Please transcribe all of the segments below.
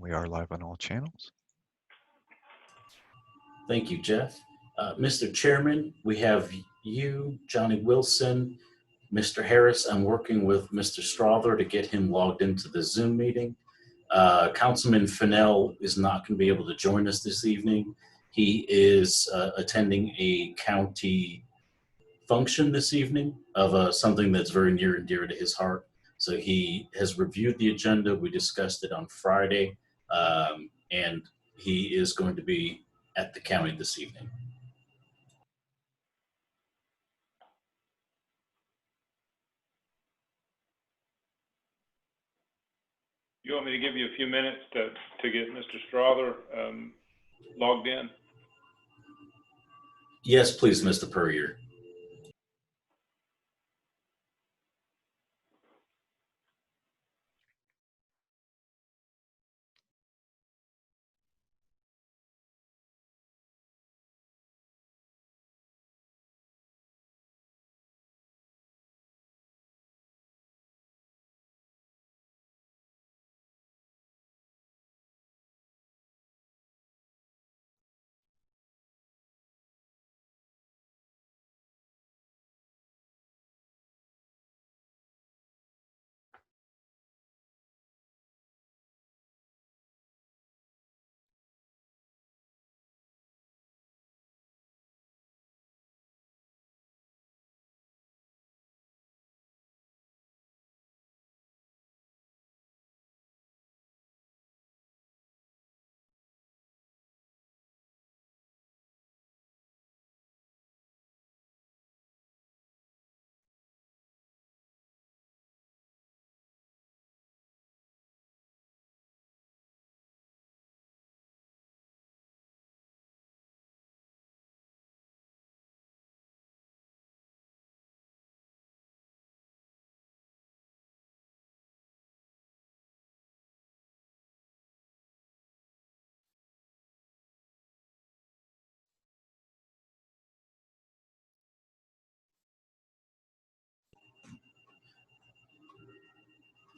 we are live on all channels. Thank you, Jeff. Mr. Chairman, we have you, Johnny Wilson, Mr. Harris. I'm working with Mr. Strother to get him logged into the Zoom meeting. Councilman Fennell is not going to be able to join us this evening. He is attending a county function this evening of something that's very near and dear to his heart. So he has reviewed the agenda. We discussed it on Friday, and he is going to be at the county this evening. You want me to give you a few minutes to get Mr. Strother logged in? Yes, please, Mr. Puryear.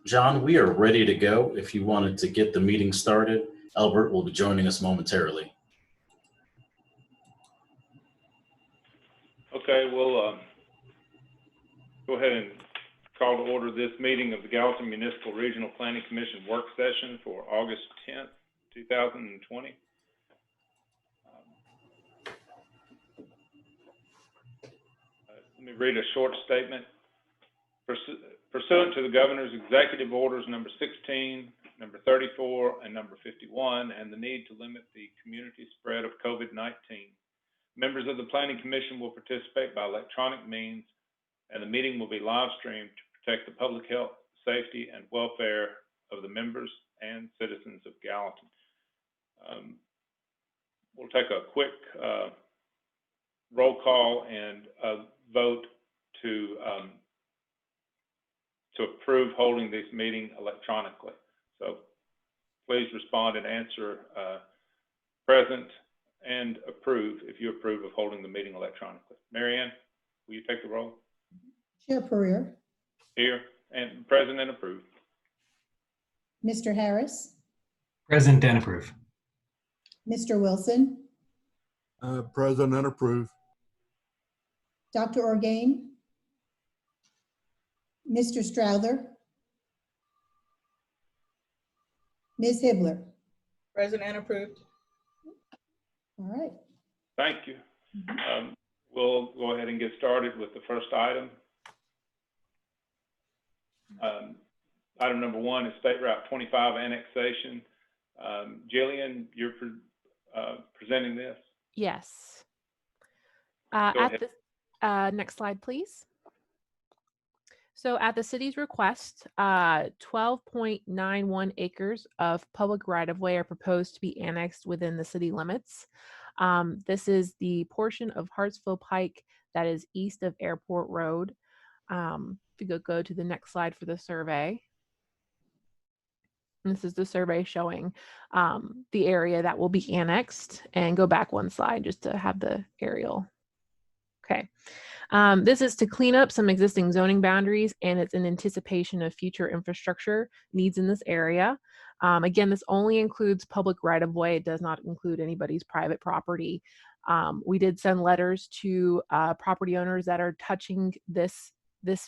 John, we are ready to go. If you wanted to get the meeting started, Albert will be joining us momentarily. Okay, we'll go ahead and call to order this meeting of the Gallatin Municipal Regional Planning Commission work session for August 10th, 2020. Let me read a short statement. Pursuant to the Governor's Executive Orders number 16, number 34, and number 51, and the need to limit the community spread of COVID-19, members of the Planning Commission will participate by electronic means, and the meeting will be live streamed to protect the public health, safety, and welfare of the members and citizens of Gallatin. We'll take a quick roll call and vote to approve holding this meeting electronically. So please respond and answer present and approve if you approve of holding the meeting electronically. Marianne, will you take the roll? Chair Puryear. Here, and present and approved. Mr. Harris. Present and approved. Mr. Wilson. Present and approved. Dr. Orgain. Mr. Strother. Ms. Hibbler. Present and approved. All right. Thank you. We'll go ahead and get started with the first item. Item number 1 is State Route 25 annexation. Jillian, you're presenting this? Yes. Next slide, please. So at the city's request, 12.91 acres of public right-of-way are proposed to be annexed within the city limits. This is the portion of Hartsville Pike that is east of Airport Road. If you go to the next slide for the survey. And this is the survey showing the area that will be annexed. And go back one slide just to have the aerial. Okay. This is to clean up some existing zoning boundaries, and it's in anticipation of future infrastructure needs in this area. Again, this only includes public right of way. It does not include anybody's private property. We did send letters to property owners that are touching this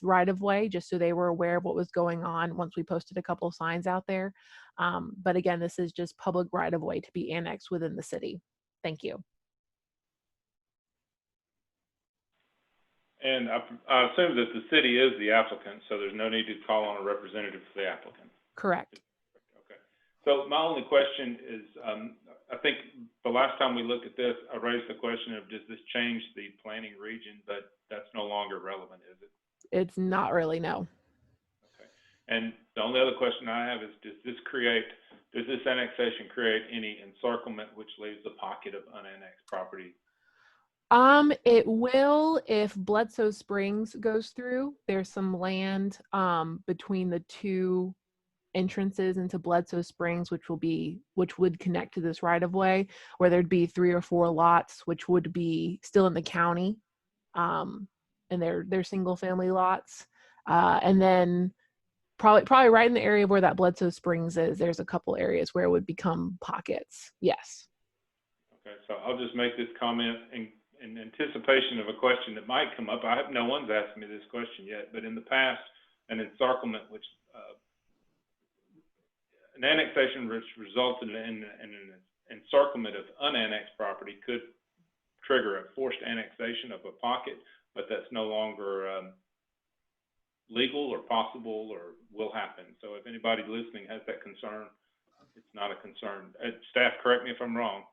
right of way, just so they were aware of what was going on once we posted a couple of signs out there. But again, this is just public right of way to be annexed within the city. Thank you. And I assume that the city is the applicant, so there's no need to call on a representative for the applicant. Correct. Okay. So my only question is, I think the last time we looked at this, I raised the question of, does this change the planning region? But that's no longer relevant, is it? It's not really, no. Okay. And the only other question I have is, does this annexation create any encirclement which leaves a pocket of unannexed property? It will if Bledsoe Springs goes through. There's some land between the two entrances into Bledsoe Springs, which would connect to this right of way, where there'd be 3 or 4 lots, which would be still in the county, and they're single family lots. And then probably right in the area where that Bledsoe Springs is, there's a couple areas where it would become pockets. Yes. Okay, so I'll just make this comment in anticipation of a question that might come up. No one's asked me this question yet, but in the past, an encirclement, which an annexation which resulted in an encirclement of unannexed property could trigger a forced annexation of a pocket, but that's no longer legal or possible or will happen. So if anybody listening has that concern, it's not a concern. Staff, correct me if I'm wrong.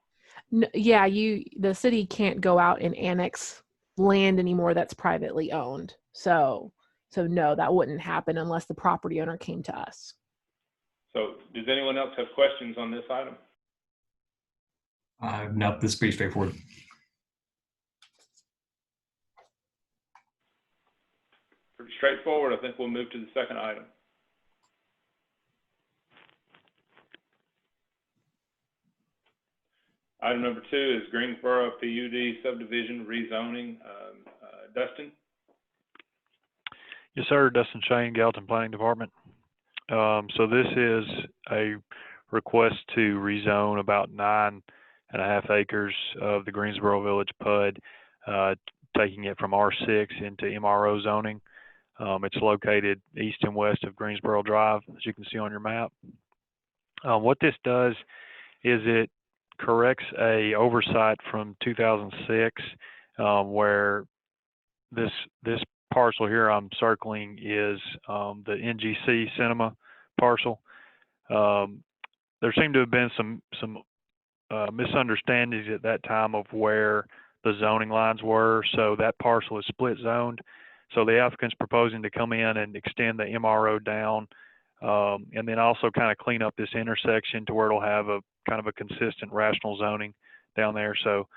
No, yeah, the city can't go out and annex land anymore that's privately owned. So no, that wouldn't happen unless the property owner came to us. So does anyone else have questions on this item? No, this is pretty straightforward. Pretty straightforward. I think we'll move to the second item. Item number 2 is Greensboro PUD subdivision rezoning. Dustin? Yes, sir. Dustin Shane, Gallatin Planning Department. So this is a request to rezone about 9.5 acres of the Greensboro Village PUD, taking it from R6 into MRO zoning. It's located east and west of Greensboro Drive, as you can see on your map. What this does is it corrects a oversight from 2006, where this parcel here I'm circling is the NGC Cinema parcel. There seemed to have been some misunderstandings at that time of where the zoning lines were, so that parcel is split zoned. So the applicant's proposing to come in and extend the MRO down, and then also kind of clean up this intersection to where it'll have a kind of a consistent rational zoning down there. So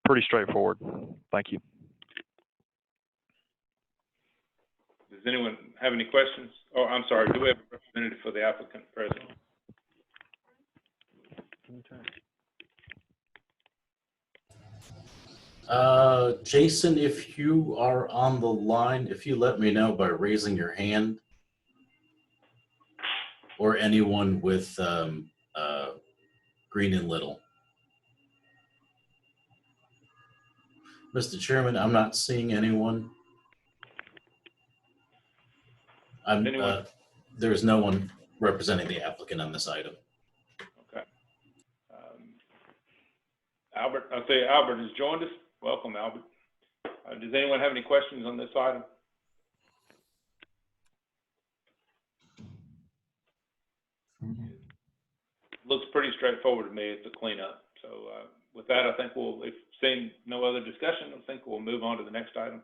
pretty straightforward. Thank you. Does anyone have any questions? Oh, I'm sorry. Do we have a representative for the applicant present? Jason, if you are on the line, if you let me know by raising your hand, or anyone with Green and Little. Mr. Chairman, I'm not seeing anyone. There's no one representing the applicant on this item. Okay. Albert, I'll say Albert has joined us. Welcome, Albert. Does anyone have any questions on this item? Looks pretty straightforward to me. It's a cleanup. So with that, I think if seeing no other discussion, I think we'll move on to the next item.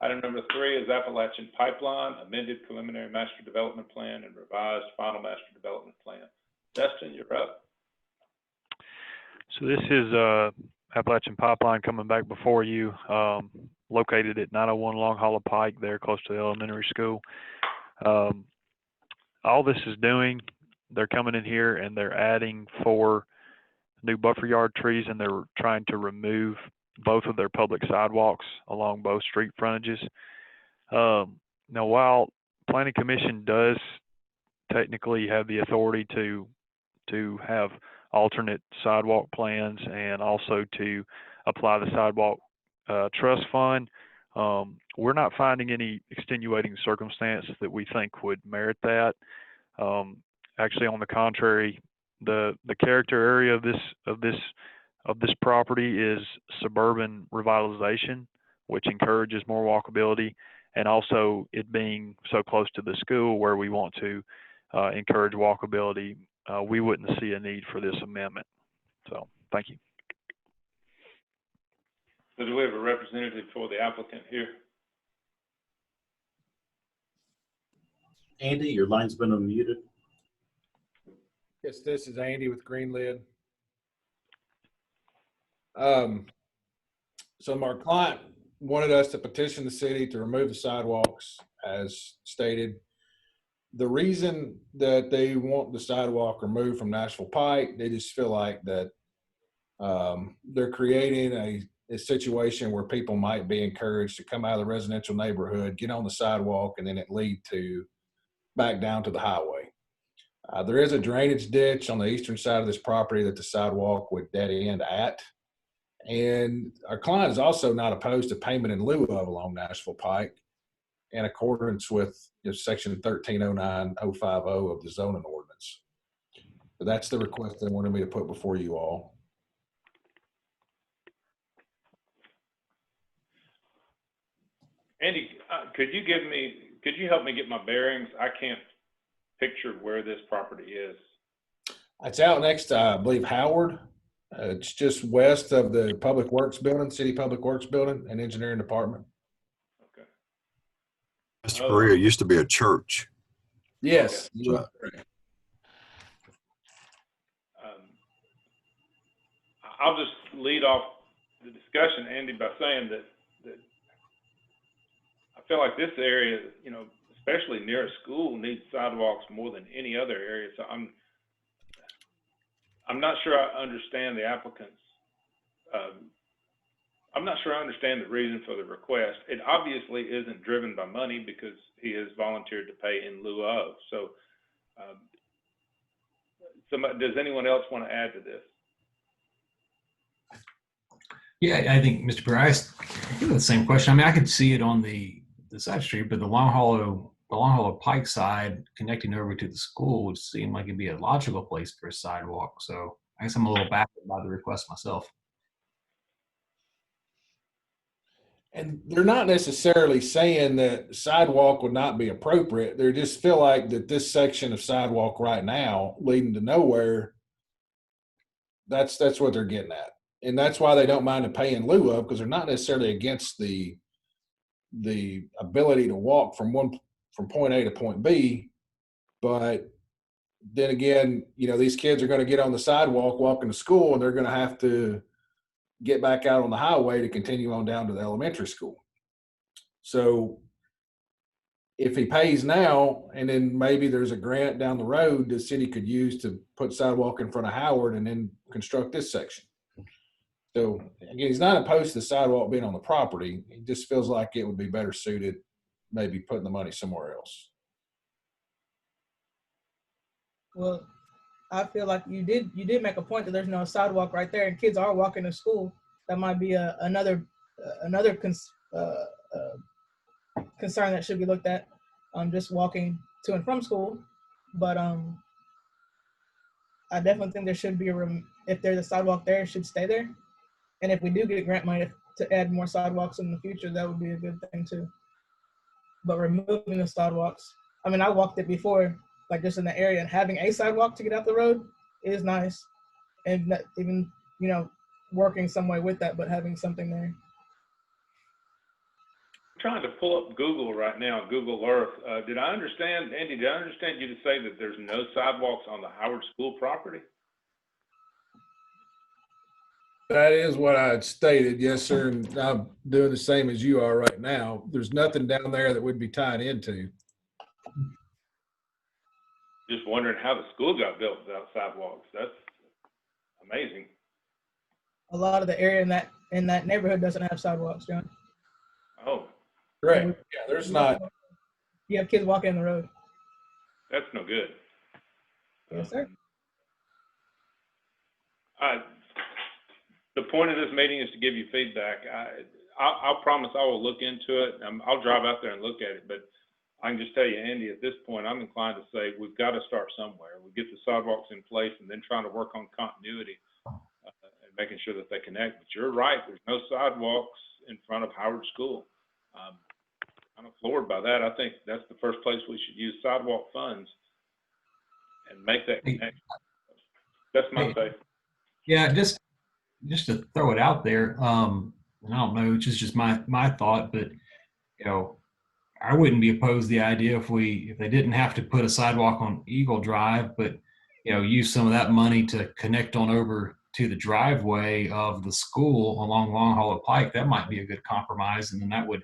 Item number 3 is Appalachian Pipeline, amended preliminary master development plan and revised final master development plan. Dustin, you're up. So this is Appalachian Pipeline coming back before you, located at 901 Long Hollow Pike there close to the elementary school. All this is doing, they're coming in here and they're adding 4 new buffer yard trees, and they're trying to remove both of their public sidewalks along both street frontages. Now, while Planning Commission does technically have the authority to have alternate sidewalk plans and also to apply the sidewalk trust fund. We're not finding any extenuating circumstance that we think would merit that. Actually, on the contrary, the character area of this property is suburban revitalization, which encourages more walkability, and also it being so close to the school where we want to encourage walkability. We wouldn't see a need for this amendment. So, thank you. So do we have a representative for the applicant here? Andy, your line's been unmuted. Yes, this is Andy with Greenlid. So our client wanted us to petition the city to remove the sidewalks as stated. The reason that they want the sidewalk removed from Nashville Pike, they just feel like that they're creating a situation where people might be encouraged to come out of the residential neighborhood, get on the sidewalk, and then it lead to back down to the highway. There is a drainage ditch on the eastern side of this property that the sidewalk would dead end at. And our client is also not opposed to payment in lieu of along Nashville Pike in accordance with section 1309050 of the zoning ordinance. So that's the request they wanted me to put before you all. Andy, could you help me get my bearings? I can't picture where this property is. It's out next to, I believe, Howard. It's just west of the Public Works building, City Public Works building and Engineering Department. Okay. Mr. Perea, it used to be a church. Yes. I'll just lead off the discussion, Andy, by saying that I feel like this area, especially near a school, needs sidewalks more than any other area. So I'm not sure I understand the applicant's. I'm not sure I understand the reason for the request. It obviously isn't driven by money because he has volunteered to pay in lieu of. So, does anyone else want to add to this? Yeah, I think Mr. Perea, I give the same question. I mean, I could see it on the side street, but the Long Hollow Pike side connecting over to the school would seem like it'd be a logical place for a sidewalk. So I guess I'm a little baffled by the request myself. And they're not necessarily saying that sidewalk would not be appropriate. They just feel like that this section of sidewalk right now leading to nowhere, that's what they're getting at. And that's why they don't mind to pay in lieu of, because they're not necessarily against the ability to walk from point A to point B. But then again, these kids are going to get on the sidewalk walking to school, and they're going to have to get back out on the highway to continue on down to the elementary school. So if he pays now, and then maybe there's a grant down the road the city could use to put sidewalk in front of Howard and then construct this section. So again, he's not opposed to the sidewalk being on the property. He just feels like it would be better suited, maybe putting the money somewhere else. Well, I feel like you did make a point that there's no sidewalk right there, and kids are walking to school. That might be another concern that should be looked at. Just walking to and from school, but I definitely think there should be if there's a sidewalk there, it should stay there. And if we do get grant money to add more sidewalks in the future, that would be a good thing too. But removing the sidewalks, I mean, I walked it before, like just in the area, and having a sidewalk to get out the road is nice. And not even, working some way with that, but having something there. I'm trying to pull up Google right now, Google Earth. Andy, did I understand you to say that there's no sidewalks on the Howard School property? That is what I had stated, yes, sir. And I'm doing the same as you are right now. There's nothing down there that would be tied into. Just wondering how the school got built without sidewalks. That's amazing. A lot of the area in that neighborhood doesn't have sidewalks, John. Oh, Correct. Yeah, there's not. You have kids walking in the road. That's no good. Yes, sir. The point of this meeting is to give you feedback. I'll promise I will look into it. I'll drive out there and look at it, but I can just tell you, Andy, at this point, I'm inclined to say we've got to start somewhere. We get the sidewalks in place and then trying to work on continuity and making sure that they connect. But you're right, there's no sidewalks in front of Howard School. I'm floored by that. I think that's the first place we should use sidewalk funds and make that connection. That's my take. Yeah, just to throw it out there, and I don't know, it's just my thought, but you know, I wouldn't be opposed to the idea if they didn't have to put a sidewalk on Eagle Drive, but you know, use some of that money to connect on over to the driveway of the school along Long Hollow Pike. That might be a good compromise, and then that would,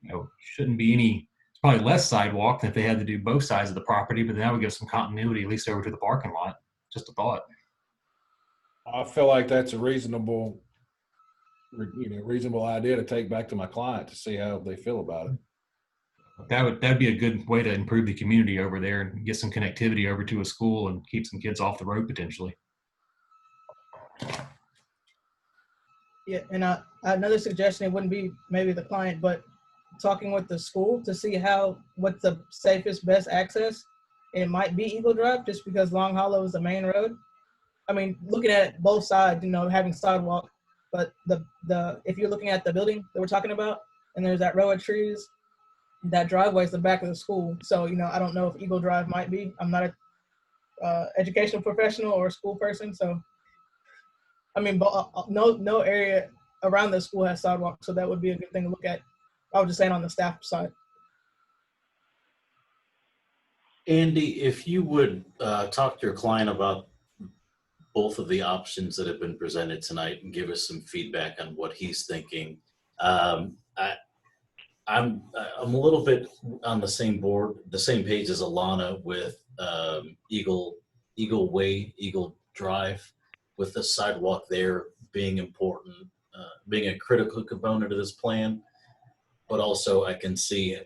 you know, shouldn't be any. It's probably less sidewalk than if they had to do both sides of the property, but that would give some continuity at least over to the parking lot. Just a thought. I feel like that's a reasonable idea to take back to my client to see how they feel about it. That'd be a good way to improve the community over there and get some connectivity over to a school and keep some kids off the road potentially. Yeah, and another suggestion, it wouldn't be maybe the client, but talking with the school to see what's the safest, best access. It might be Eagle Drive just because Long Hollow is the main road. I mean, looking at both sides, you know, having sidewalk, but if you're looking at the building that we're talking about, and there's that row of trees, that driveway is the back of the school. So, you know, I don't know if Eagle Drive might be. I'm not a educational professional or a school person, so I mean, no area around the school has sidewalks, so that would be a good thing to look at. I was just saying on the staff side. Andy, if you would talk to your client about both of the options that have been presented tonight and give us some feedback on what he's thinking. I'm a little bit on the same page as Alana with Eagle Way, Eagle Drive, with the sidewalk there being important, being a critical component of this plan. But also I can see,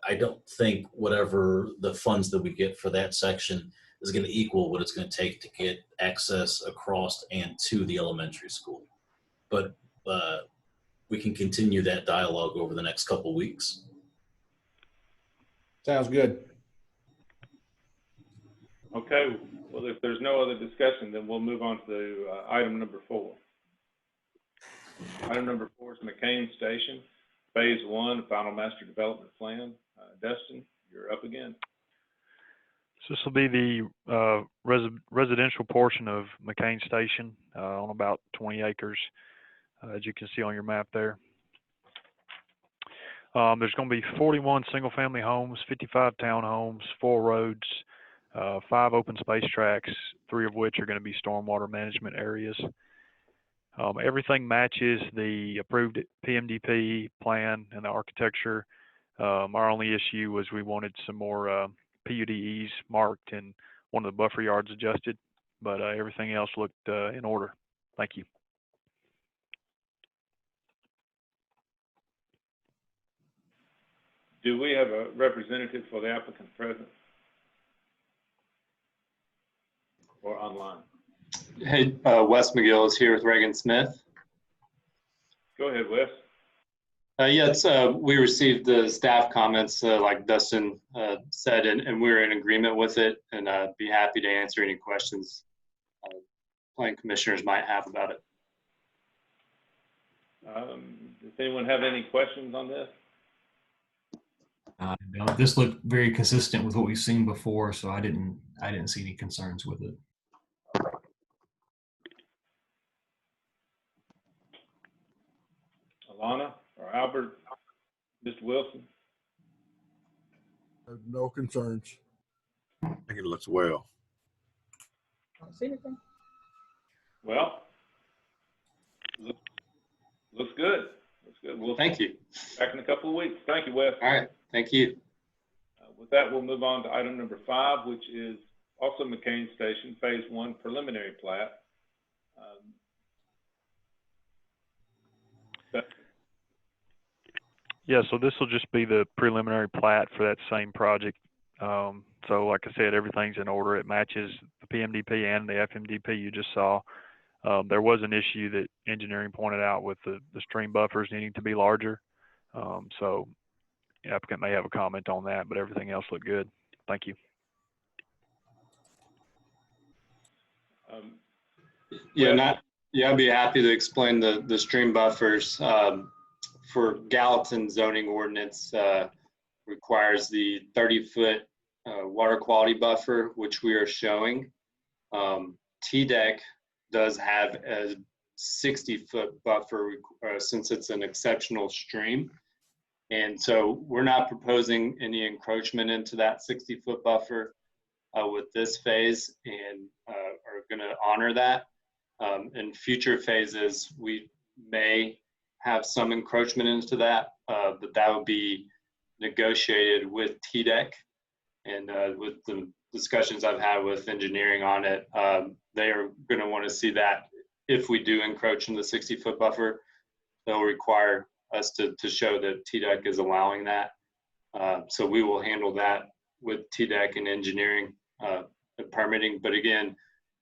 I don't think whatever the funds that we get for that section is going to equal what it's going to take to get access across and to the elementary school. But we can continue that dialogue over the next couple weeks. Sounds good. Okay, well, if there's no other discussion, then we'll move on to item number 4. Item number 4 is McCain Station, Phase 1, Final Master Development Plan. Dustin, you're up again. So this will be the residential portion of McCain Station on about 20 acres, as you can see on your map there. There's going to be 41 single-family homes, 55 townhomes, 4 roads, 5 open space tracks, 3 of which are going to be stormwater management areas. Everything matches the approved PMDP plan and the architecture. Our only issue was we wanted some more PUDEs marked and one of the buffer yards adjusted, but everything else looked in order. Thank you. Do we have a representative for the applicant present or online? Hey, Wes McGill is here with Reagan Smith. Go ahead, Wes. Yes, we received the staff comments, like Dustin said, and we're in agreement with it, and be happy to answer any questions planning commissioners might have about it. Does anyone have any questions on this? No, this looked very consistent with what we've seen before, so I didn't see any concerns with it. Alana or Albert, Mr. Wilson? No concerns. I think it looks well. I don't see anything. Well, looks good. Looks good. We'll Thank you. back in a couple of weeks. Thank you, Wes. All right. Thank you. With that, we'll move on to item number 5, which is also McCain Station, Phase 1 preliminary plat. Yeah, so this will just be the preliminary plat for that same project. So like I said, everything's in order. It matches the PMDP and the FMDP you just saw. There was an issue that engineering pointed out with the stream buffers needing to be larger. So the applicant may have a comment on that, but everything else looked good. Thank you. I'd be happy to explain the stream buffers. For Gallatin zoning ordinance requires the 30-foot water quality buffer, which we are showing. TDEC does have a 60-foot buffer since it's an exceptional stream. And so we're not proposing any encroachment into that 60-foot buffer with this phase, and are going to honor that. In future phases, we may have some encroachment into that, but that would be negotiated with TDEC. And with the discussions I've had with engineering on it, they are going to want to see that if we do encroach in the 60-foot buffer, they'll require us to show that TDEC is allowing that. So we will handle that with TDEC and engineering and permitting. But again,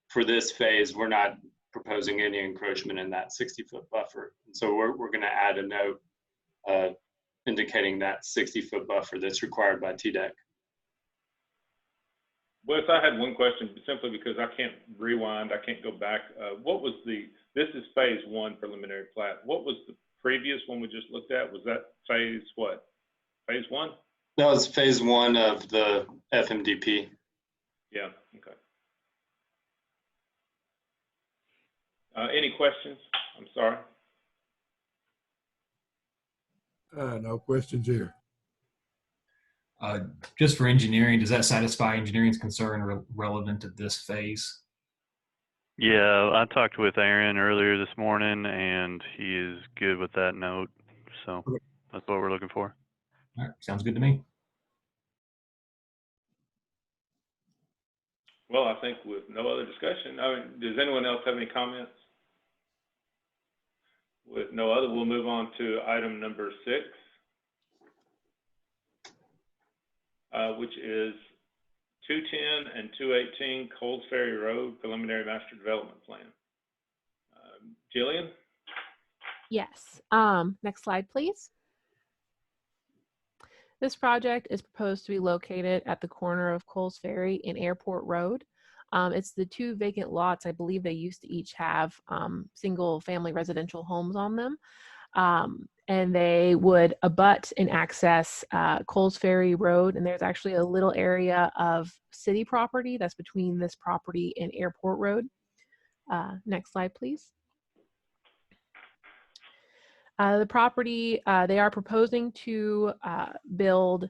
for this phase, we're not proposing any encroachment in that 60-foot buffer. And so we're going to add a note indicating that 60-foot buffer that's required by TDEC. Wes, I had one question simply because I can't rewind. I can't go back. What was this is phase 1 preliminary plat. What was the previous one we just looked at? Was that phase what? Phase 1? That was phase 1 of the FMDP. Yeah, okay. Any questions? I'm sorry. No questions here. Just for engineering, does that satisfy engineering's concern relevant to this phase? Yeah, I talked with Aaron earlier this morning, and he is good with that note. So that's what we're looking for. All right, sounds good to me. Well, I think with no other discussion, does anyone else have any comments? With no other, we'll move on to item number 6, which is 210 and 218 Coles Ferry Road Preliminary Master Development Plan. Jillian? Yes. Next slide, please. This project is proposed to be located at the corner of Coles Ferry and Airport Road. It's the 2 vacant lots. I believe they used to each have single family residential homes on them. And they would abut and access Coles Ferry Road. And there's actually a little area of city property that's between this property and Airport Road. Next slide, please. The property, they are proposing to build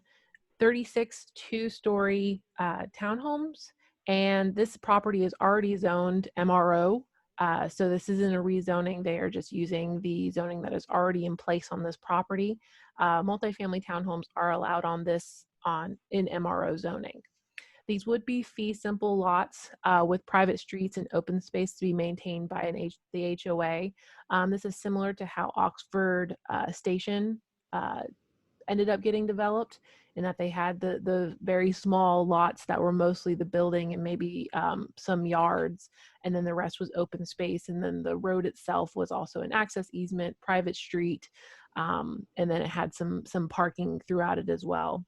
36 2-story townhomes. And this property is already zoned MRO. So this isn't a rezoning. They are just using the zoning that is already in place on this property. Multifamily townhomes are allowed on this in MRO zoning. These would be fee simple lots with private streets and open space to be maintained by the HOA. This is similar to how Oxford Station ended up getting developed, in that they had the very small lots that were mostly the building and maybe some yards, and then the rest was open space, and then the road itself was also an access easement, private street, and then it had some parking throughout it as well.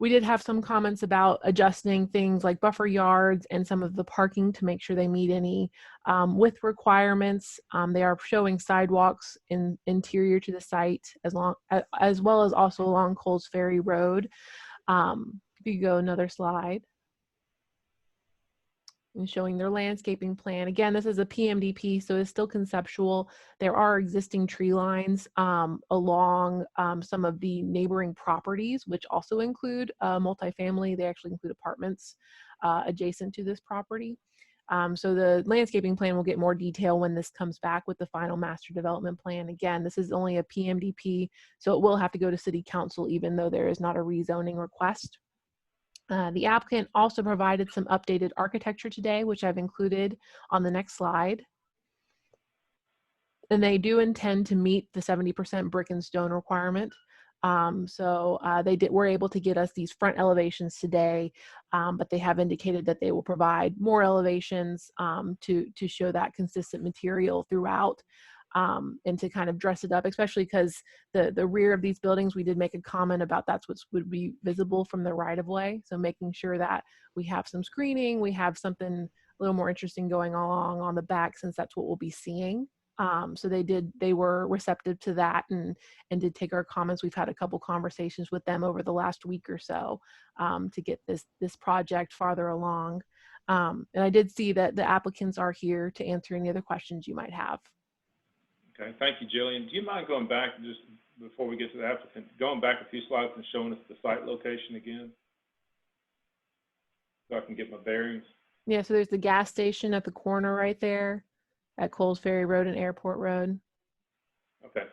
We did have some comments about adjusting things like buffer yards and some of the parking to make sure they meet any width requirements. They are showing sidewalks interior to the site as well as also along Coles Ferry Road. If you go another slide. And showing their landscaping plan. Again, this is a PMDP, so it's still conceptual. There are existing tree lines along some of the neighboring properties, which also include multifamily. They actually include apartments adjacent to this property. So the landscaping plan will get more detail when this comes back with the final master development plan. Again, this is only a PMDP, so it will have to go to city council, even though there is not a rezoning request. The applicant also provided some updated architecture today, which I've included on the next slide. And they do intend to meet the 70% brick and stone requirement. They were able to get us these front elevations today, but they have indicated that they will provide more elevations to show that consistent material throughout, and to kind of dress it up, especially because the rear of these buildings, we did make a comment about that's what would be visible from the right of way. So making sure that we have some screening, we have something a little more interesting going along on the back, since that's what we'll be seeing. So they were receptive to that and did take our comments. We've had a couple conversations with them over the last week or so to get this project farther along. And I did see that the applicants are here to answer any other questions you might have. Okay, thank you, Jillian. Do you mind going back, just before we get to the applicant, going back a few slides and showing us the site location again? So I can get my bearings. Yeah, so there's the gas station at the corner right there at Coles Ferry Road and Airport Road. Okay.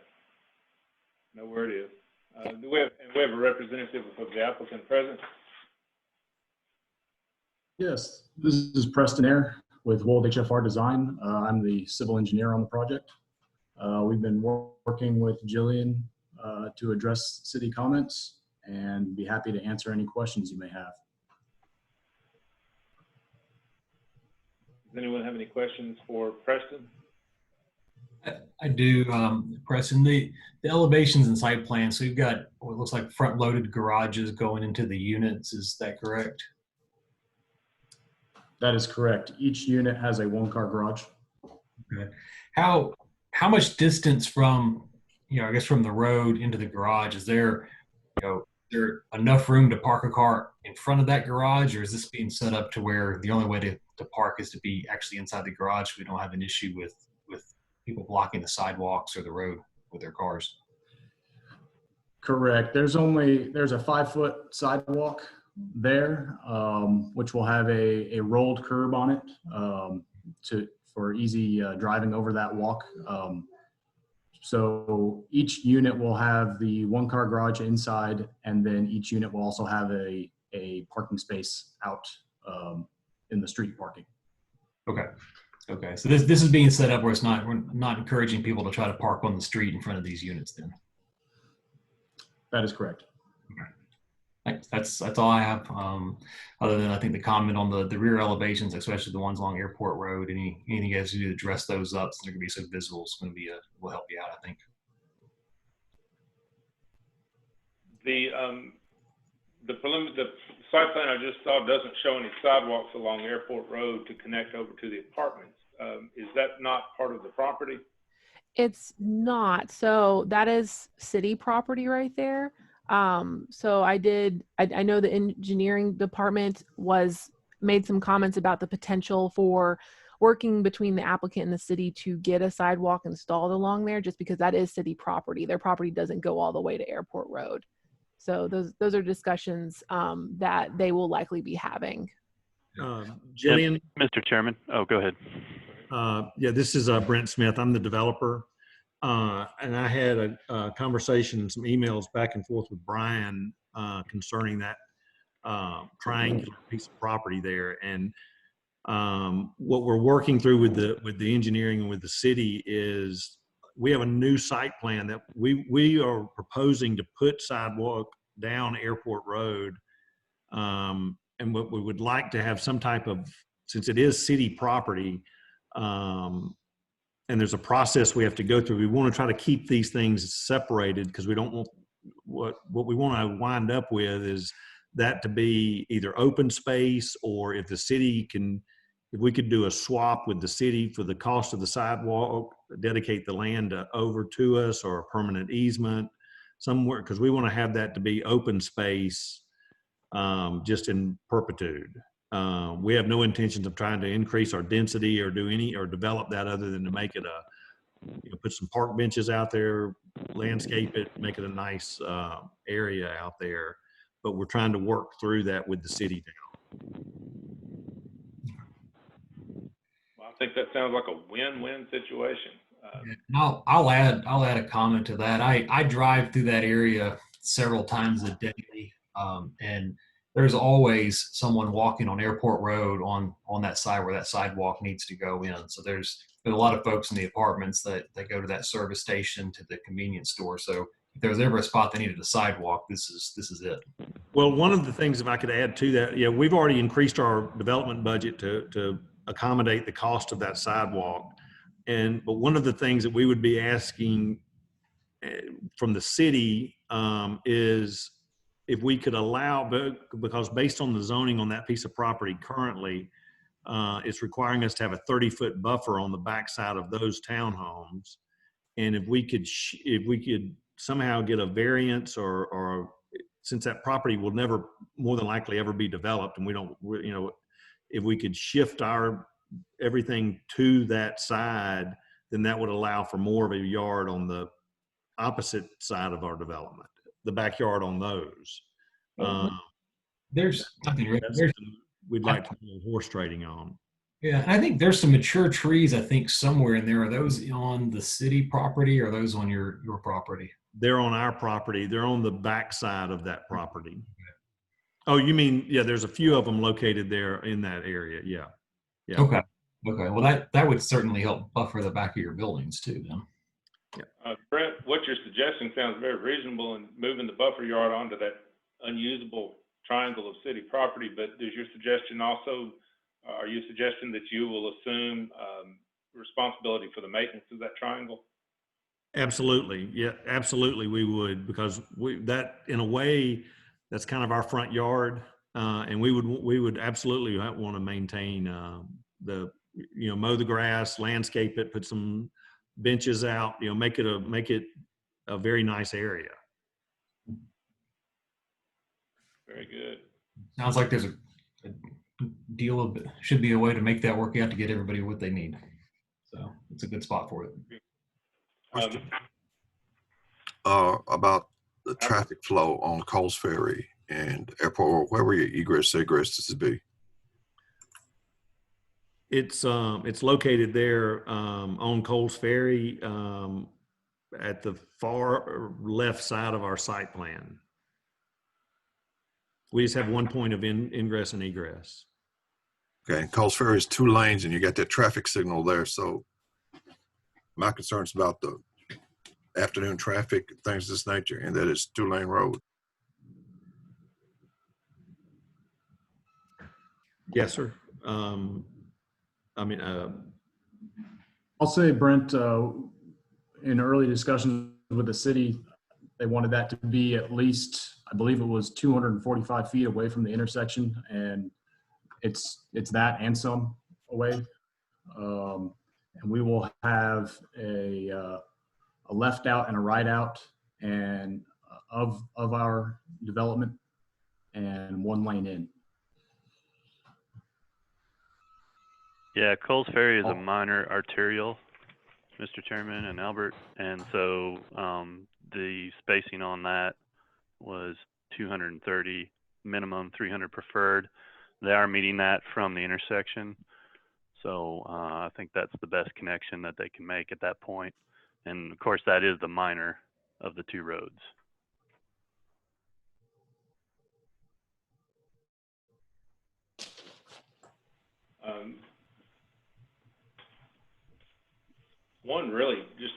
Know where it is. Do we have a representative of the applicant present? Yes, this is Preston Air with Wold HFR Design. I'm the civil engineer on the project. We've been working with Jillian to address city comments and be happy to answer any questions you may have. Does anyone have any questions for Preston? I do, Preston. The elevations and site plans, so you've got what looks like front-loaded garages going into the units. Is that correct? That is correct. Each unit has a one-car garage. Okay. How much distance from, I guess from the road into the garage, is there, is there enough room to park a car in front of that garage, or is this being set up to where the only way to park is to be actually inside the garage? We don't have an issue with people blocking the sidewalks or the road with their cars. Correct. There's a 5-foot sidewalk there, which will have a rolled curb on it for easy driving over that walk. So each unit will have the one-car garage inside, and then each unit will also have a parking space out in the street parking. Okay. So this is being set up where we're not encouraging people to try to park on the street in front of these units then. That is correct. Okay. Thanks. That's all I have. Other than I think the comment on the rear elevations, especially the ones along Airport Road, anything you guys do to address those up so they're gonna be so visible, it's gonna be will help you out, I think. The site plan I just saw doesn't show any sidewalks along Airport Road to connect over to the apartments. Is that not part of the property? It's not. So that is city property right there. So I know the engineering department made some comments about the potential for working between the applicant and the city to get a sidewalk installed along there, just because that is city property. Their property doesn't go all the way to Airport Road. So those are discussions that they will likely be having. Jillian? Mr. Chairman. Oh, go ahead. Yeah, this is Brent Smith. I'm the developer. And I had a conversation and some emails back and forth with Brian concerning that triangular piece of property there. And what we're working through with the engineering and with the city is we have a new site plan that we are proposing to put sidewalk down Airport Road. And what we would like to have some type of, since it is city property, and there's a process we have to go through. We want to try to keep these things separated because we don't want what we want to wind up with is that to be either open space, or if the city if we could do a swap with the city for the cost of the sidewalk, dedicate the land over to us, or a permanent easement somewhere, because we want to have that to be open space just in perpetuity. We have no intentions of trying to increase our density or develop that other than to make it put some park benches out there, landscape it, make it a nice area out there. But we're trying to work through that with the city now. Well, I think that sounds like a win-win situation. I'll add a comment to that. I drive through that area several times a day, and there's always someone walking on Airport Road on that side where that sidewalk needs to go in. So there's a lot of folks in the apartments that go to that service station, to the convenience store. So if there was ever a spot that needed a sidewalk, this is it. Well, one of the things, if I could add to that, yeah, we've already increased our development budget to accommodate the cost of that sidewalk. But one of the things that we would be asking from the city is if we could allow, because based on the zoning on that piece of property currently, it's requiring us to have a 30-foot buffer on the backside of those townhomes. And if we could somehow get a variance, or since that property will never, more than likely, ever be developed, and if we could shift everything to that side, then that would allow for more of a yard on the opposite side of our development, the backyard on those. There's nothing. We'd like to do horse trading on. Yeah, I think there's some mature trees, I think, somewhere in there. Are those on the city property, or are those on your property? They're on our property. They're on the back side of that property. Oh, you mean, yeah, there's a few of them located there in that area. Yeah. Yeah. Okay. Well, that would certainly help buffer the back of your buildings too, then. Brett, what you're suggesting sounds very reasonable in moving the buffer yard onto that unusable triangle of city property, but does your suggestion also, are you suggesting that you will assume responsibility for the maintenance of that triangle? Absolutely. Yeah, absolutely we would, because that in a way, that's kind of our front yard. And we would absolutely want to maintain mow the grass, landscape it, put some benches out, make it a very nice area. Very good. Sounds like there's a deal should be a way to make that work out to get everybody what they need. So it's a good spot for it. About the traffic flow on Coles Ferry and Airport, where will your egresses be? It's located there on Coles Ferry at the far left side of our site plan. We just have one point of ingress and egress. Okay, Coles Ferry is 2 lanes and you got that traffic signal there. So my concern is about the afternoon traffic, things of this nature, and that it's 2-lane road. Yes, sir. I'll say, Brent, in early discussions with the city, they wanted that to be at least, I believe it was 245 feet away from the intersection, and it's that and some away. And we will have a left out and a right out and of our development, and 1 lane in. Yeah, Coles Ferry is a minor arterial, Mr. Chairman and Albert, and so the spacing on that was 230 minimum, 300 preferred. They are meeting that from the intersection, so I think that's the best connection that they can make at that point. And of course, that is the minor of the 2 roads. One really just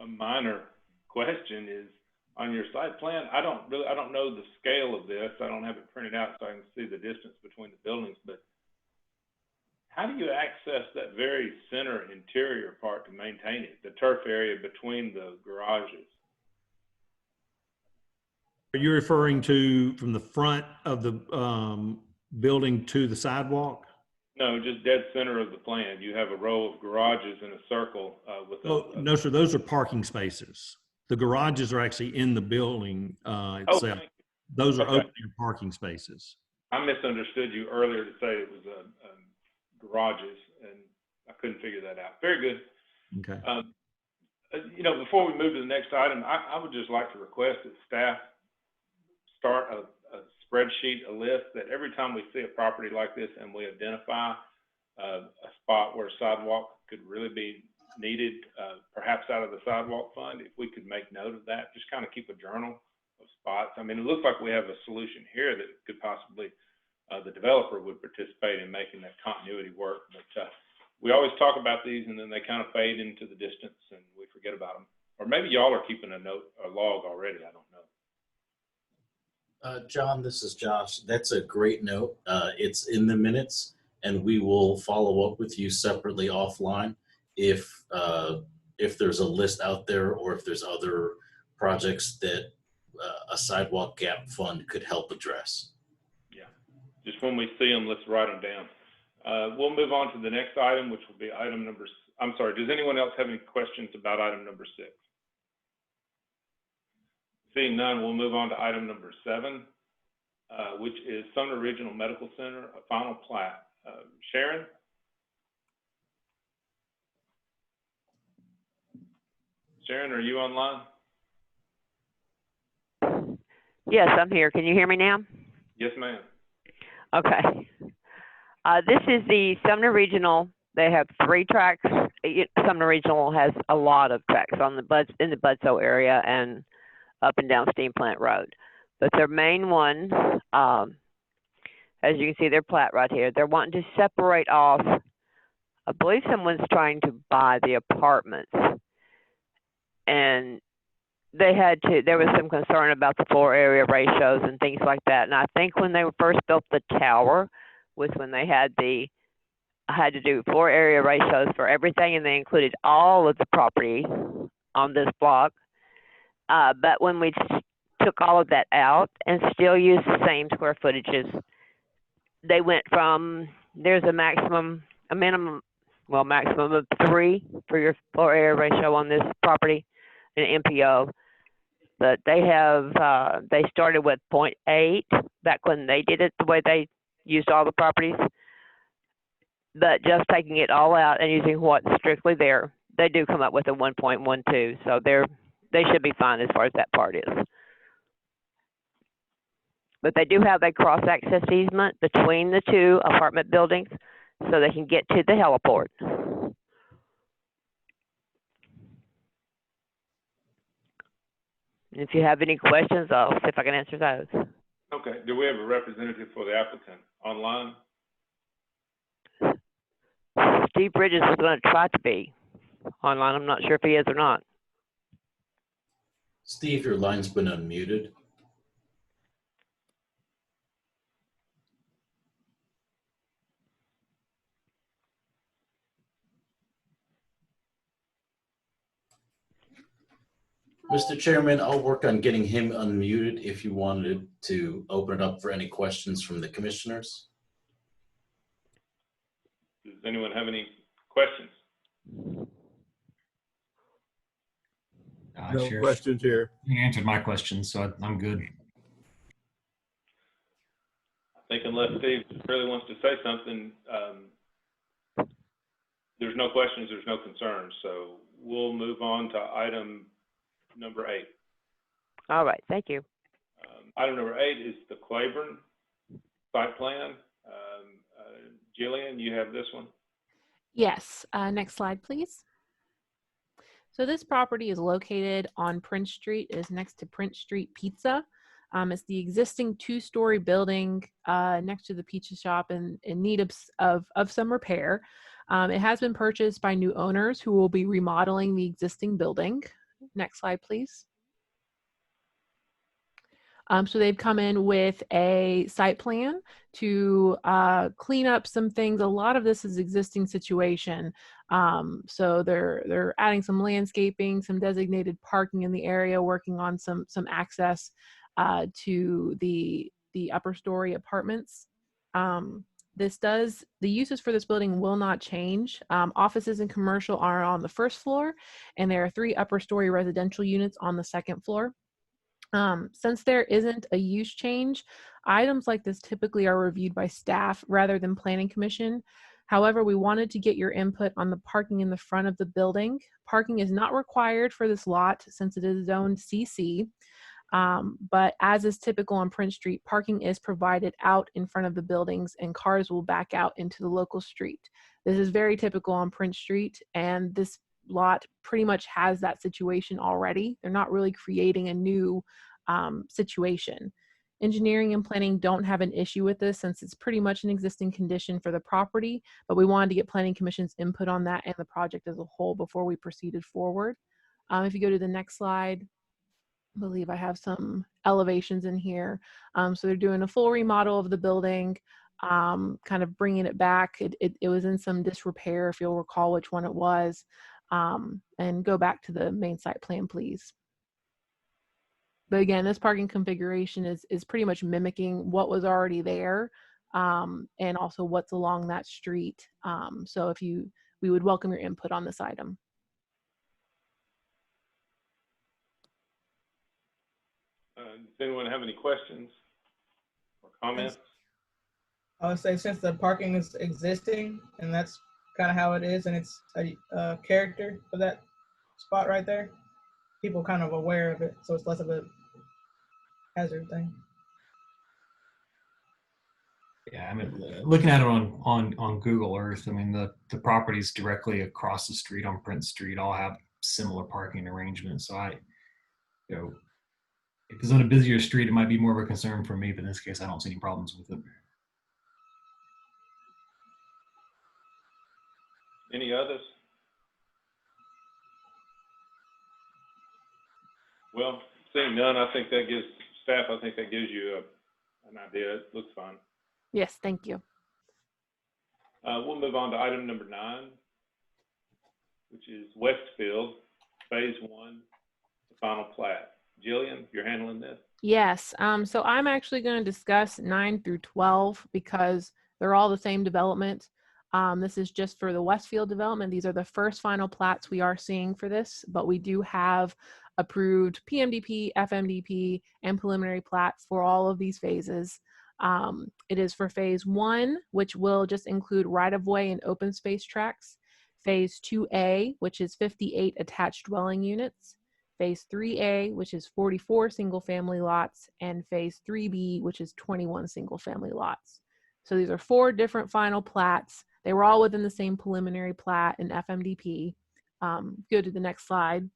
a minor question is on your site plan. I don't know the scale of this. I don't have it printed out so I can see the distance between the buildings, but how do you access that very center interior part to maintain it, the turf area between the garages? Are you referring to from the front of the building to the sidewalk? No, just dead center of the plan. You have a row of garages in a circle with. No, sir. Those are parking spaces. The garages are actually in the building itself. Those are open parking spaces. I misunderstood you earlier to say it was garages, and I couldn't figure that out. Very good. Okay. Before we move to the next item, I would just like to request that staff start a spreadsheet, a list, that every time we see a property like this and we identify a spot where a sidewalk could really be needed, perhaps out of the sidewalk fund, if we could make note of that, just kind of keep a journal of spots. I mean, it looks like we have a solution here that could possibly, the developer would participate in making that continuity work. But we always talk about these and then they kind of fade into the distance and we forget about them Or maybe y'all are keeping a log already, I don't know. John, this is Josh. That's a great note. It's in the minutes, and we will follow up with you separately offline if there's a list out there or if there's other projects that a sidewalk gap fund could help address. Yeah, just when we see them, let's write them down. We'll move on to the next item, which will be item number, I'm sorry, does anyone else have any questions about item number 6? Seeing none, we'll move on to item number 7, which is Sumner Regional Medical Center, a final plat. Sharon? Sharon, are you online? Yes, I'm here. Can you hear me now? Yes, ma'am. Okay. This is the Sumner Regional. They have 3 tracks. Sumner Regional has a lot of tracks on in the Budso area and up and down Steam Plant Road. But their main one, as you can see, their plat right here, they're wanting to separate off. I believe someone's trying to buy the apartments. And there was some concern about the floor area ratios and things like that. And I think when they first built the tower was when they had to do floor area ratios for everything, and they included all of the property on this block. But when we took all of that out and still used the same square footages, they went from, there's a maximum of 3 for your floor area ratio on this property, an MPO. But they started with 0.8 back when they did it the way they used all the properties. But just taking it all out and using what's strictly there, they do come up with a 1.12. So they should be fine as far as that part is. But they do have a cross-access easement between the 2 apartment buildings so they can get to the heliport. If you have any questions, I'll see if I can answer those. Okay, do we have a representative for the applicant online? Steve Bridges is going to try to be online. I'm not sure if he is or not. Steve, your line's been unmuted. Mr. Chairman, I'll work on getting him unmuted if you wanted to open it up for any questions from the commissioners. Does anyone have any questions? No Sure. questions here. You answered my questions, so I'm good. I think unless Steve really wants to say something, there's no questions, there's no concerns. So we'll move on to item number 8. All right, thank you. Item number 8 is the Claiborne site plan. Jillian, you have this one? Yes, next slide, please. So this property is located on Prince Street. It is next to Prince Street Pizza. It's the existing 2-story building next to the pizza shop and in need of some repair. It has been purchased by new owners who will be remodeling the existing building. Next slide, please. So they've come in with a site plan to clean up some things. A lot of this is existing situation. So they're adding some landscaping, some designated parking in the area, working on some access to the upper story apartments. The uses for this building will not change. Offices and commercial are on the first floor, and there are 3 upper story residential units on the second floor. Since there isn't a use change, items like this typically are reviewed by staff rather than Planning Commission. However, we wanted to get your input on the parking in the front of the building. Parking is not required for this lot since it is zoned CC. But as is typical on Prince Street, parking is provided out in front of the buildings and cars will back out into the local street. This is very typical on Prince Street, and this lot pretty much has that situation already. They're not really creating a new situation. Engineering and planning don't have an issue with this since it's pretty much an existing condition for the property, but we wanted to get Planning Commission's input on that and the project as a whole before we proceeded forward. If you go to the next slide, I believe I have some elevations in here. So they're doing a full remodel of the building, kind of bringing it back. It was in some disrepair, if you'll recall which one it was. And go back to the main site plan, please. But again, this parking configuration is pretty much mimicking what was already there, and also what's along that street. So we would welcome your input on this item. Does anyone have any questions or comments? I would say since the parking is existing and that's kind of how it is, and it's a character for that spot right there, people kind of aware of it, so it's less of a hazard thing. Yeah, I mean, looking at it on Google Earth, I mean, the properties directly across the street on Prince Street all have similar parking arrangements. So if it's on a busier street, it might be more of a concern for me, but in this case, I don't see any problems with it. Any others? Well, seeing none, I think that gives staff, I think that gives you an idea. It looks fine. Yes, thank you. We'll move on to item number 9, which is Westfield, Phase 1, the final plat. Jillian, you're handling this? Yes, so I'm actually going to discuss 9 through 12 because they're all the same development. This is just for the Westfield development. These are the first final plats we are seeing for this, but we do have approved PMDP, FMDP, and preliminary plat for all of these phases. It is for phase 1, which will just include right-of-way and open space tracks. Phase 2A, which is 58 attached dwelling units. Phase 3A, which is 44 single-family lots, and Phase 3B, which is 21 single-family lots. So these are 4 different final plats. They were all within the same preliminary plat and FMDP. Go to the next slide.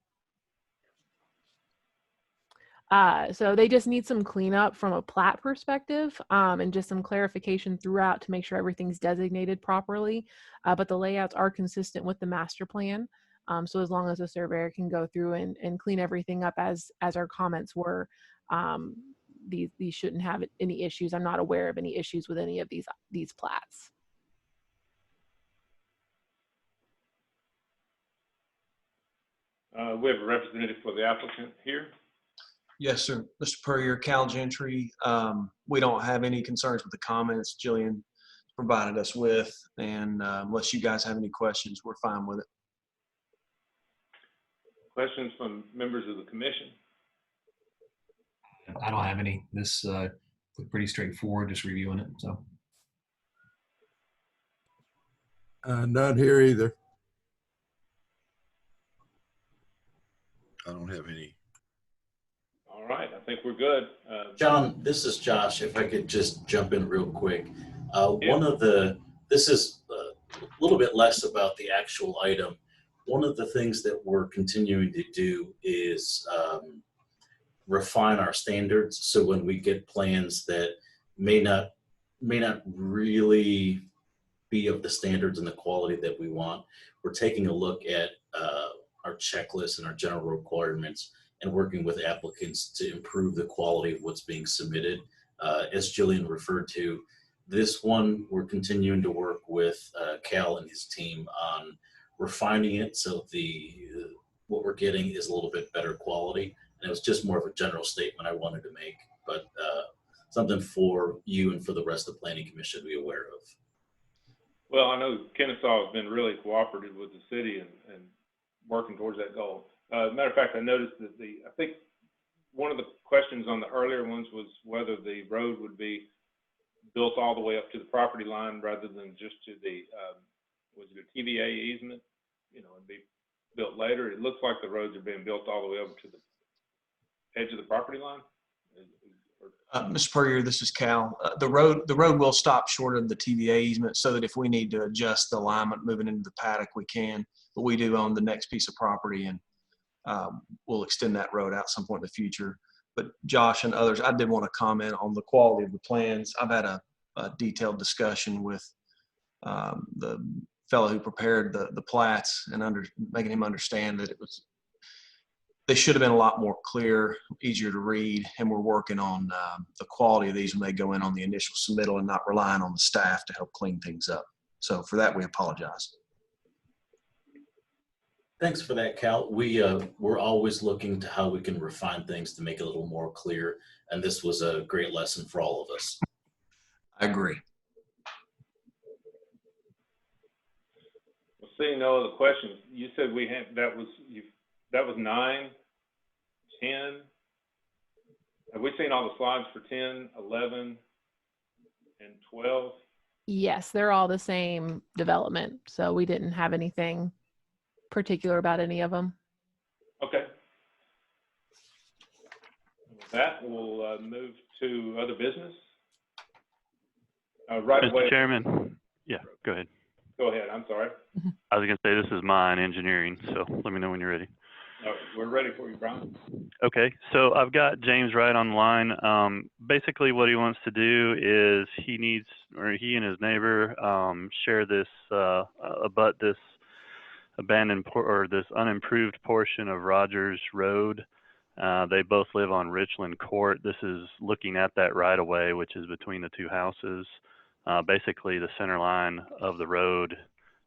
So they just need some cleanup from a plat perspective, and just some clarification throughout to make sure everything's designated properly. But the layouts are consistent with the master plan. So as long as the surveyor can go through and clean everything up as our comments were, these shouldn't have any issues. I'm not aware of any issues with any of these plats. We have a representative for the applicant here. Yes, sir. Mr. Purrier, Cal Gentry. We don't have any concerns with the comments Jillian provided us with, and unless you guys have any questions, we're fine with it. Questions from members of the commission? I don't have any. This looked pretty straightforward, just reviewing it. So None here either. I don't have any. All right, I think we're good. John, this is Josh. If I could just jump in real quick. This is a little bit less about the actual item. One of the things that we're continuing to do is refine our standards. So when we get plans that may not really be of the standards and the quality that we want, we're taking a look at our checklist and our general requirements and working with applicants to improve the quality of what's being submitted. As Jillian referred to, this one, we're continuing to work with Cal and his team on refining it so what we're getting is a little bit better quality. And it was just more of a general statement I wanted to make, but something for you and for the rest of the Planning Commission to be aware of. Well, I know Kennesaw has been really cooperative with the city and working towards that goal. Matter of fact, I noticed that I think one of the questions on the earlier ones was whether the road would be built all the way up to the property line rather than just to the, was it a TVA easement? And be built later. It looks like the roads are being built all the way over to the edge of the property line. Mr. Purrier, this is Cal. The road will stop short of the TVA easement so that if we need to adjust the alignment moving into the paddock, we can. But we do own the next piece of property, and we'll extend that road out some point in the future. But Josh and others, I did want to comment on the quality of the plans. I've had a detailed discussion with the fellow who prepared the plats and making him understand that they should have been a lot more clear, easier to read, and we're working on the quality of these when they go in on the initial submittal and not relying on the staff to help clean things up. So for that, we apologize. Thanks for that, Cal. We're always looking to how we can refine things to make it a little more clear, and this was a great lesson for all of us. I agree. Well, seeing no other questions, you said we had, that was 9, 10. Have we seen all the slides for 10, 11, and 12? Yes, they're all the same development, so we didn't have anything particular about any of them. Okay. With that, we'll move to other business. Right away. Mr. Chairman. Yeah, go ahead. Go ahead. I'm sorry. I was going to say this is mine, engineering, so let me know when you're ready. We're ready for you, Brian. Okay, so I've got James Wright on the line. Basically what he wants to do is he and his neighbor share this, abut this abandoned or this unimproved portion of Rogers Road. They both live on Richland Court. This is looking at that right of way, which is between the two houses. Basically the center line of the road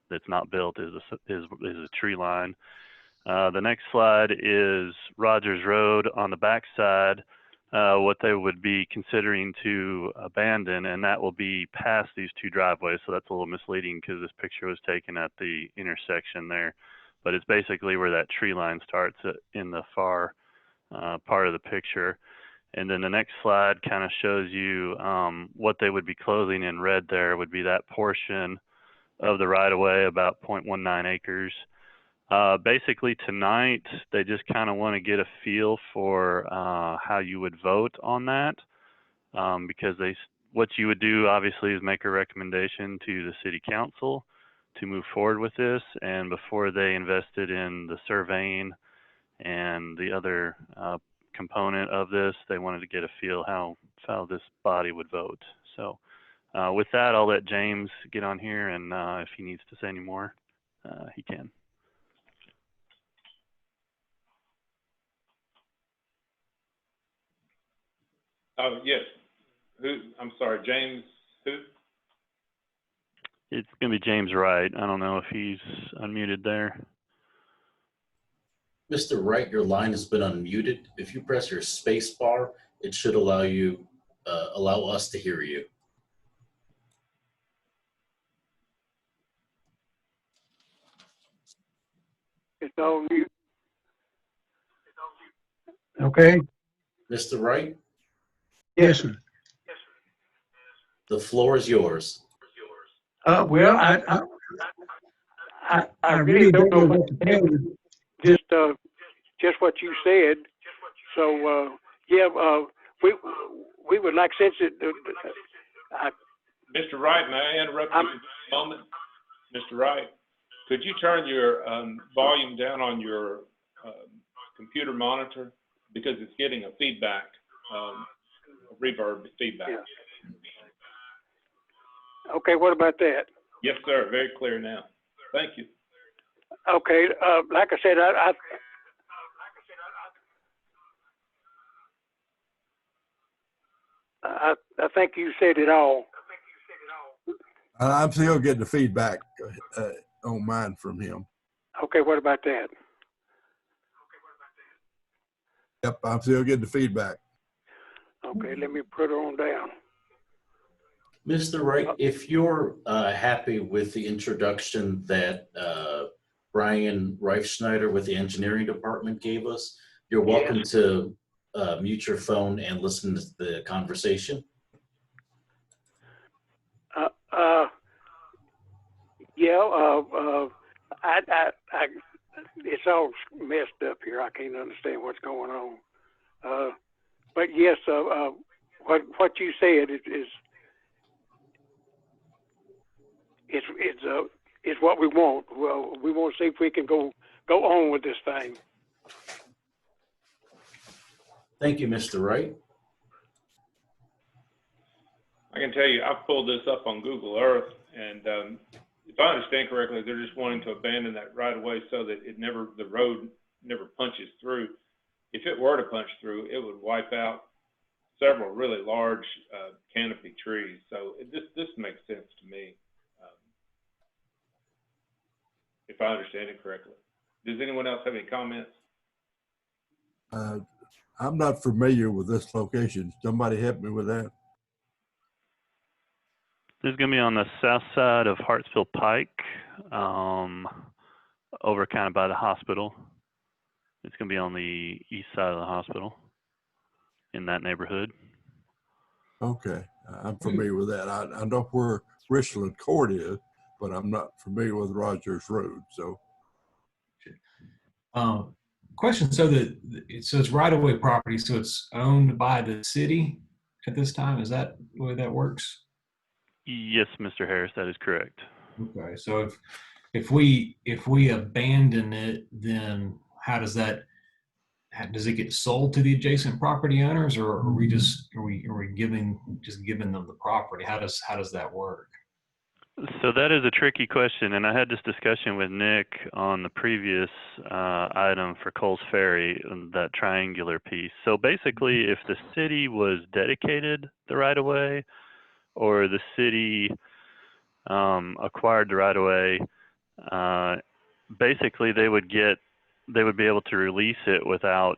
that's not built is a tree line. The next slide is Rogers Road on the back side, what they would be considering to abandon, and that will be past these two driveways. So that's a little misleading because this picture was taken at the intersection there, but it's basically where that tree line starts in the far part of the picture. And then the next slide kind of shows you what they would be closing in red there would be that portion of the right of way, about 0.19 acres. Basically tonight, they just kind of want to get a feel for how you would vote on that, because what you would do obviously is make a recommendation to the city council to move forward with this, and before they invested in the surveying and the other component of this, they wanted to get a feel how this body would vote. So with that, I'll let James get on here, and if he needs to say any more, he can. Oh, yes. Who? I'm sorry, James who? It's going to be James Wright. I don't know if he's unmuted there. Mr. Wright, your line has been unmuted. If you press your space bar, it should allow us to hear you. It's on mute. Okay. Mr. Wright? Yes, sir. The floor is yours. Well, I really don't know what to tell you. Just what you said. So yeah, we would like, since it. Mr. Wright, may I interrupt you for a moment? Mr. Wright, could you turn your volume down on your computer monitor, because it's getting a feedback, reverb feedback. Yeah. Okay, what about that? Yes, sir. Very clear now. Thank you. Okay, like I said, I think you said it all. I'm still getting the feedback on mine from him. Okay, what about that? Yep, I'm still getting the feedback. Okay, let me put it on down. Mr. Wright, if you're happy with the introduction that Brian Reifschneider with the engineering department gave us, you're welcome to mute your phone and listen to the conversation. It's all messed up here. I can't understand what's going on. But yes, what you said is what we want. Well, we want to see if we can go on with this thing. Thank you, Mr. Wright. I can tell you, I've pulled this up on Google Earth, and if I understand correctly, they're just wanting to abandon that right away so that the road never punches through. if it were to punch through, it would wipe out several really large canopy trees. So this makes sense to me, if I understand it correctly. Does anyone else have any comments? I'm not familiar with this location. Somebody help me with that. This is going to be on the south side of Hartsville Pike, over kind of by the hospital. It's going to be on the east side of the hospital in that neighborhood. Okay, I'm familiar with that. I know where Richland Court is, but I'm not familiar with Rogers Road. So, question. So it's right-of-way property, so it's owned by the city at this time. Is that the way that works? Yes, Mr. Harris, that is correct. Okay, so if we abandon it, then how does that? Does it get sold to the adjacent property owners, or are we giving them the property? How does that work? So that is a tricky question, and I had this discussion with Nick on the previous item for Coles Ferry, that triangular piece. So basically, if the city was dedicated the right of way, or the city acquired the right of way, basically they would be able to release it without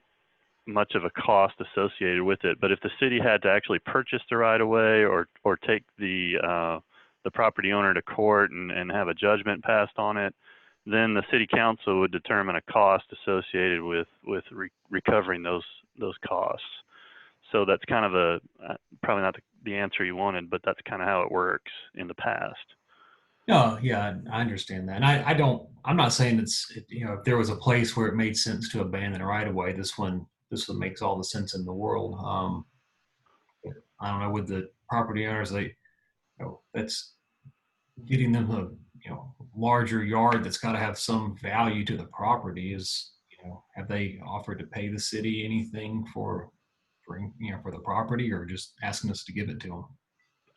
much of a cost associated with it. But if the city had to actually purchase the right of way, or take the property owner to court and have a judgment passed on it, then the city council would determine a cost associated with recovering those costs. So that's kind of probably not the answer you wanted, but that's kind of how it works in the past. No, yeah, I understand that. And I'm not saying if there was a place where it made sense to abandon a right of way, this one makes all the sense in the world. I don't know, with the property owners, that's getting them a larger yard that's got to have some value to the property. Have they offered to pay the city anything for the property, or just asking us to give it to them?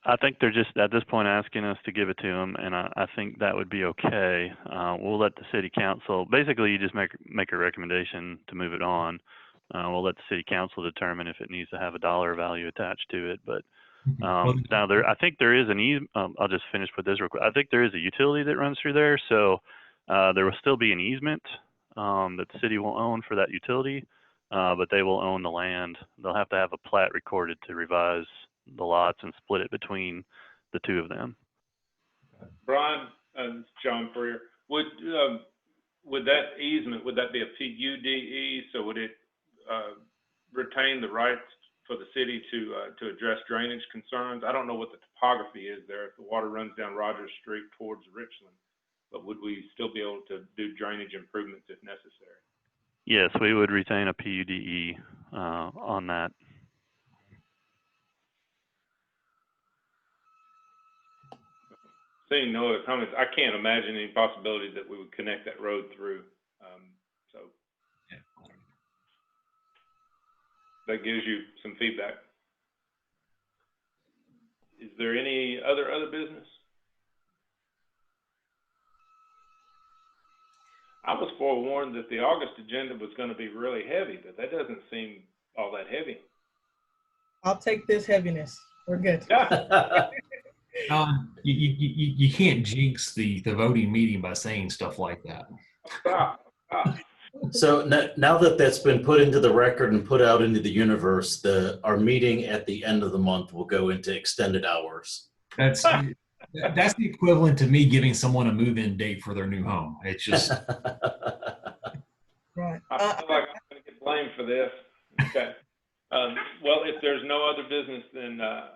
I think they're just at this point asking us to give it to them, and I think that would be okay. We'll let the city council, basically you just make a recommendation to move it on. We'll let the city council determine if it needs to have a dollar value attached to it. But now I think there is I'll just finish with this real quick. I think there is a utility that runs through there, so there will still be an easement that the city will own for that utility, but they will own the land. They'll have to have a plat recorded to revise the lots and split it between the two of them. Brian and John Freer, would that easement, would that be a PUDE? So would it retain the rights for the city to address drainage concerns? I don't know what the topography is there if the water runs down Rogers Street towards Richland, but would we still be able to do drainage improvements if necessary? Yes, we would retain a PUDE on that. Seeing no other comments, I can't imagine any possibility that we would connect that road through. So that gives you some feedback. Is there any other business? I was forewarned that the August agenda was going to be really heavy, but that doesn't seem all that heavy. I'll take this heaviness. We're good. You can't jinx the voting meeting by saying stuff like that. So now that that's been put into the record and put out into the universe, our meeting at the end of the month will go into extended hours. That's the equivalent to me giving someone a move-in date for their new home. It's just right. I feel like I'm going to get blamed for this. Okay. Well, if there's no other business, then I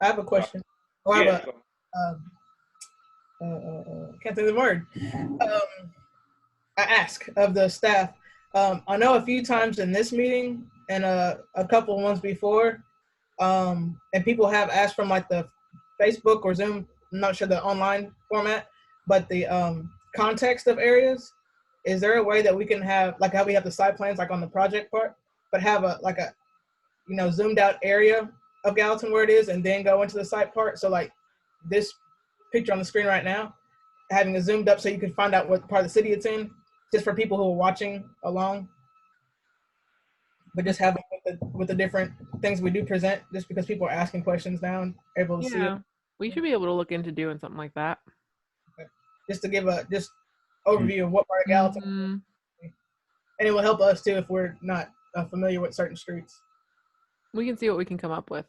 have a question. Can't say the word. I ask of the staff. I know a few times in this meeting and a couple of ones before, and people have asked from like the Facebook or Zoom, I'm not sure the online format, but the context of areas. Is there a way that we can have, like how we have the site plans like on the project part, but have a zoomed out area of Gallatin where it is and then go into the site part? So like this picture on the screen right now, having it zoomed up so you can find out what part of the city it's in, just for people who are watching along. but just having with the different things we do present, just because people are asking questions now and able to see it. Yeah, we should be able to look into doing something like that. Just to give a just overview of what part of Gallatin, and it will help us too if we're not familiar with certain streets. We can see what we can come up with.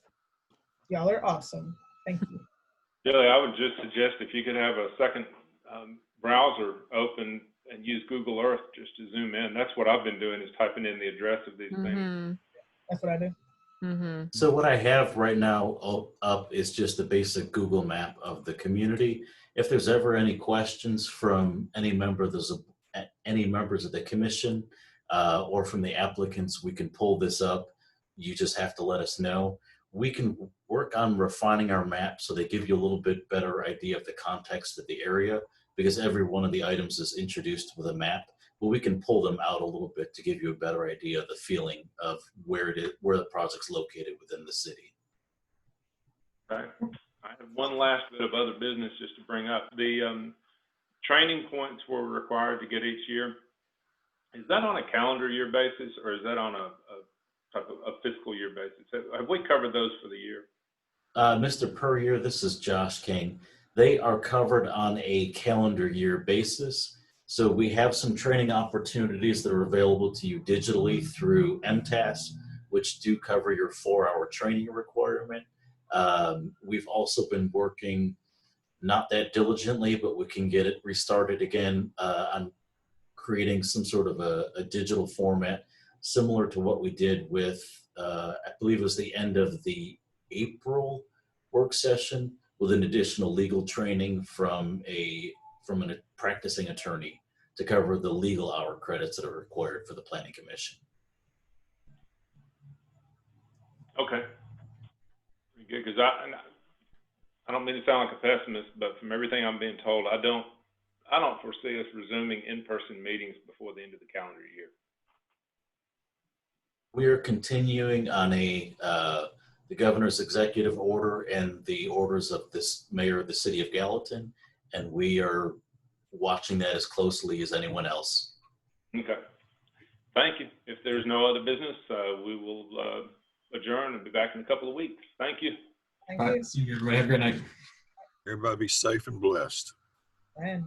Y'all are awesome. Thank you. Billy, I would just suggest if you could have a second browser open and use Google Earth just to zoom in. That's what I've been doing, is typing in the address of these things. That's what I do. So what I have right now up is just a basic Google map of the community. If there's ever any questions from any members of the commission or from the applicants, we can pull this up. You just have to let us know. We can work on refining our map so they give you a little bit better idea of the context of the area, because every one of the items is introduced with a map. But we can pull them out a little bit to give you a better idea of the feeling of where the project's located within the city. Okay. I have one last bit of other business just to bring up. The training points we're required to get each year, is that on a calendar year basis, or is that on a type of a fiscal year basis? Have we covered those for the year? Mr. Puryear, this is Josh King. They are covered on a calendar year basis. So we have some training opportunities that are available to you digitally through MTAS, which do cover your 4-hour training requirement. We've also been working, not that diligently, but we can get it restarted again on creating some sort of a digital format similar to what we did with, I believe it was the end of the April work session, with an additional legal training from a practicing attorney to cover the legal hour credits that are required for the Planning Commission. Okay. Pretty good, because I don't mean to sound like a pessimist, but from everything I'm being told, I don't foresee us resuming in-person meetings before the end of the calendar year. We are continuing on the governor's executive order and the orders of this mayor of the city of Gallatin, and we are watching that as closely as anyone else. Okay. Thank you. If there's no other business, we will adjourn and be back in a couple of weeks. Thank you. Thank All right, see you everybody. Have a great night. Everybody be safe and blessed. you.